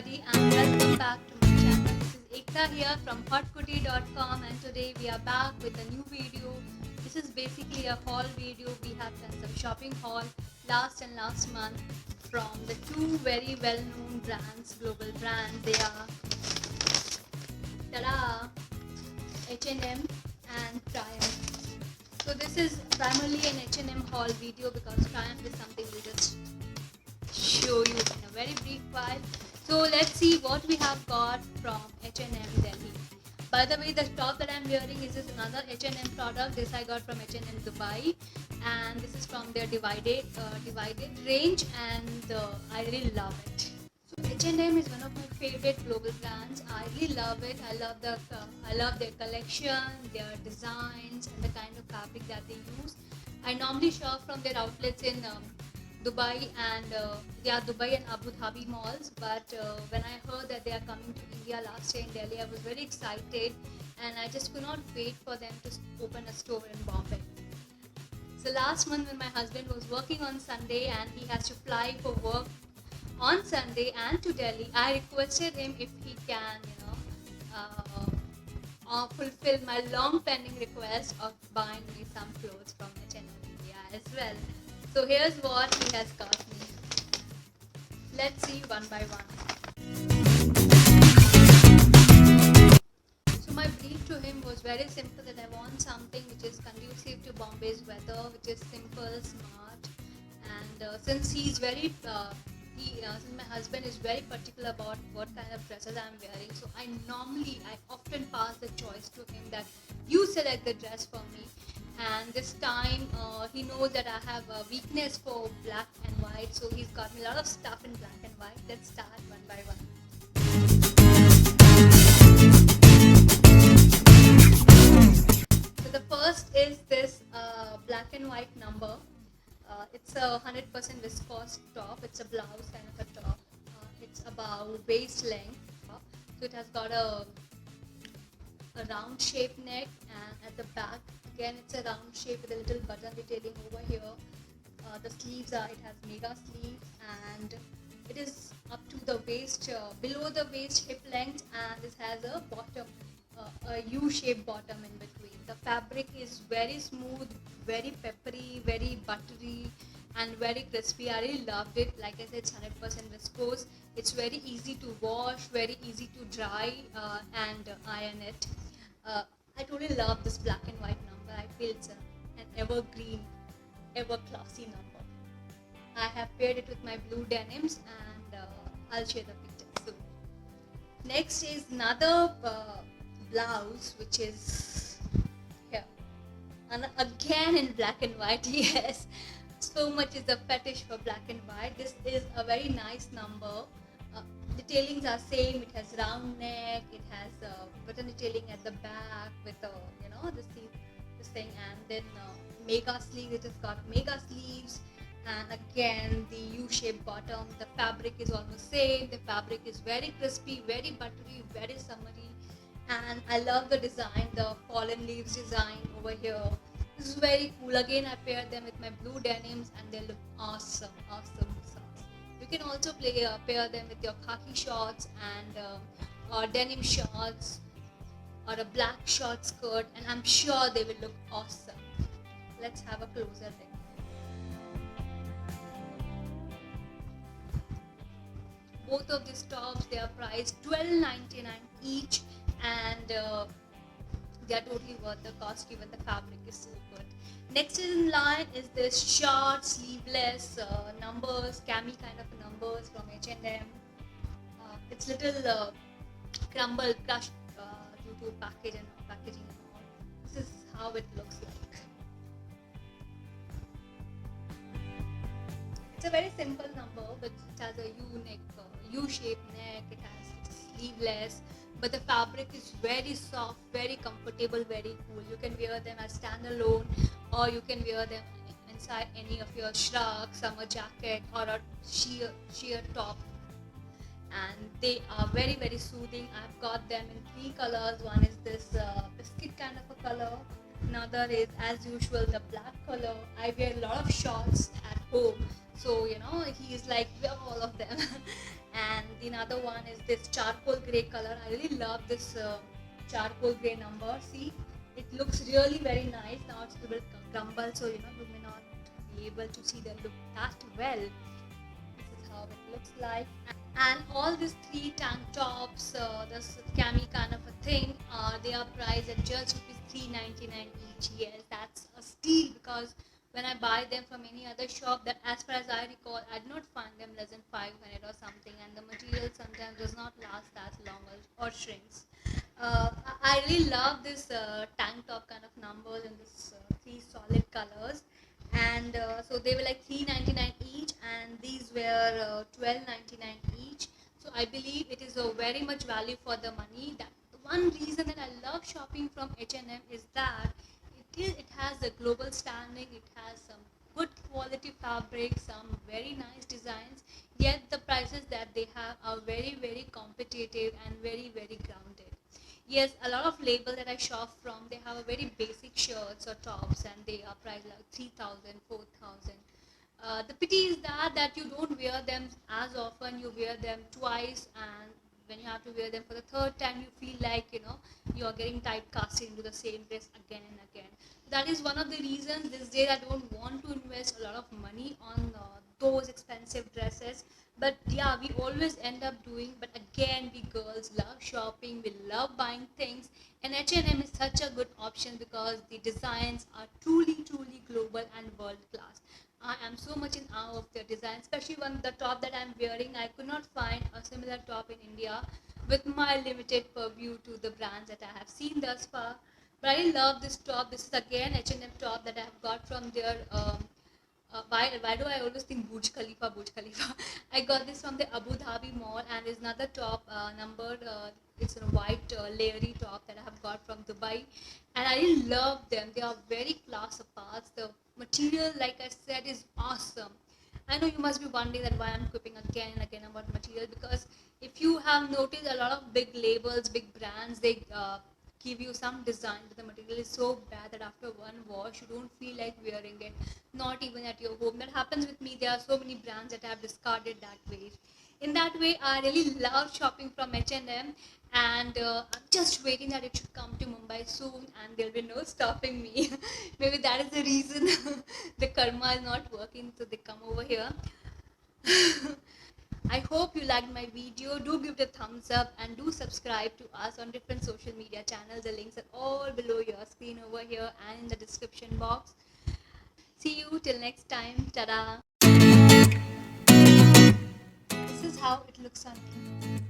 everybody and welcome back to my channel. This is Ekta here from hotcootie.com and today we are back with a new video. This is basically a haul video. We have done some shopping haul last month from the two very well-known brands, global brands. They are tada, H&M and Triumph. So this is primarily an H&M haul video because Triumph is something we just show you in a very brief while. So let's see what we have got from H&M Delhi. By the way, the top that I'm wearing is another H&M product. This I got from H&M Dubai, and this is from their divided range, and I really love it. So H&M is one of my favorite global brands. I really love it. I love their collection, their designs, and the kind of fabric that they use. I normally shop from their outlets in Dubai and Dubai and Abu Dhabi malls, but when I heard that they are coming to India last year in Delhi, I was very excited and I just could not wait for them to open a store in Bombay. So last month when my husband was working on Sunday and he has to fly for work on Sunday and to Delhi, I requested him if he can, fulfill my long pending request of buying me some clothes from H&M India as well. So here's what he has got me. Let's see one by one. So my brief to him was very simple, that I want something which is conducive to Bombay's weather, which is simple, smart, and since he's very since my husband is very particular about what kind of dresses I'm wearing, so I often pass the choice to him that you select the dress for me. And this time he knows that I have a weakness for black and white, so he's got me a lot of stuff in black and white. Let's start one by one. So the first is this black and white number. It's a 100% viscose top. It's a blouse kind of a top. It's about waist length. So it has got a round shaped neck, and at the back again it's a round shape with a little button detailing over here. The sleeves it has mega sleeves, and it is up to the waist, below the waist hip length, and this has a bottom, a U-shaped bottom in between. The fabric is very smooth, very peppery, very buttery, and very crispy. I really loved it. Like I said, it's 100% viscose. It's very easy to wash, very easy to dry and iron it. I totally love this black and white number. I feel it's an evergreen, ever classy number. I have paired it with my blue denims, and I'll share the pictures soon. Next is another blouse, which is here, and again in black and white. Yes, so much is the fetish for black and white. This is a very nice number. Detailings are same. It has round neck. It has button detailing at the back with this thing, and then mega sleeves. It has got mega sleeves, and again the U-shaped bottom. The fabric is almost same. The fabric is very crispy, very buttery, very summery, and I love the design. The fallen leaves design over here. This is very cool. Again, I paired them with my blue denims, and they look awesome. You can also pair them with your khaki shorts and denim shorts or a black short skirt, and I'm sure they will look awesome. Let's have a closer look. Both of these tops, they are priced $12.99 each, and they are totally worth the cost. Even the fabric is so good. Next in line is this short sleeveless numbers, cami kind of numbers from H&M. It's little crushed due to packaging and all. This is how it looks like. It's a very simple number, but it has a U-shaped neck. It has sleeveless, but the fabric is very soft, very comfortable, very cool. You can wear them as standalone, or you can wear them inside any of your shrug, summer jacket, or a sheer top. And they are very, very soothing. I've got them in 3 colors. One is this biscuit kind of a color, Another is, as usual, the black color. I wear a lot of shorts at home, so he is like, wear all of them. And the another one is this charcoal gray color. I really love this charcoal gray number. See, it looks really very nice. Now it's a little bit crumbled, so you may not be able to see the look that well. This is how it looks like. And all these three tank tops, this cami kind of a thing, they are priced at just rupees 3.99 each. Yes, that's a steal, because when I buy them from any other shop, that as far as I recall, I did not find them less than 500 or something, and the material sometimes does not last that long or shrinks. I really love this tank top kind of numbers in this three solid colors, and so they were like 3.99 each, and these were 12.99 each. So I believe it is a very much value for the money. That one reason that I love shopping from H&M is that it has a global standing. It has some good quality fabric, some very nice designs, yet the prices that they have are very very competitive and very very grounded. Yes, a lot of labels that I shop from, they have a very basic shirts or tops, and they are priced like 3,000, 4,000. The pity is that you don't wear them as often. You wear them twice, and when you have to wear them for the third time, you feel like you are getting typecasted into the same dress again and again. That is one of the reasons these days I don't want to invest a lot of money on those expensive dresses. But yeah, we always end up doing. But again, we girls love shopping. We love buying things, and H&M is such a good option because the designs are truly truly global and world class. I am so much in awe of their design, especially one the top that I'm wearing. I could not find a similar top in India with my limited purview to the brands that I have seen thus far. But I love this top. This is again H&M top that I have got from their why do I always think Burj Khalifa, Burj Khalifa? I got this from the Abu Dhabi mall, and is another top numbered. It's a white layery top that I have got from Dubai, and I really love them. They are very class apart. The material, like I said, is awesome. I know you must be wondering that why I'm quipping again and again about material, because if you have noticed, a lot of big labels, big brands, they give you some design, but the material is so bad that after one wash you don't feel like wearing it, not even at your home. That happens with me. There are so many brands that I have discarded that way. In that way, I really love shopping from H&M, and I'm just waiting that it should come to Mumbai soon, and there'll be no stopping me. Maybe that is the reason the karma is not working, so they come over here. I hope you liked my video. Do give it a thumbs up, and do subscribe to us on different social media channels. The links are all below your screen over here and in the description box. See you till next time. Ta-da! This is how it looks on me.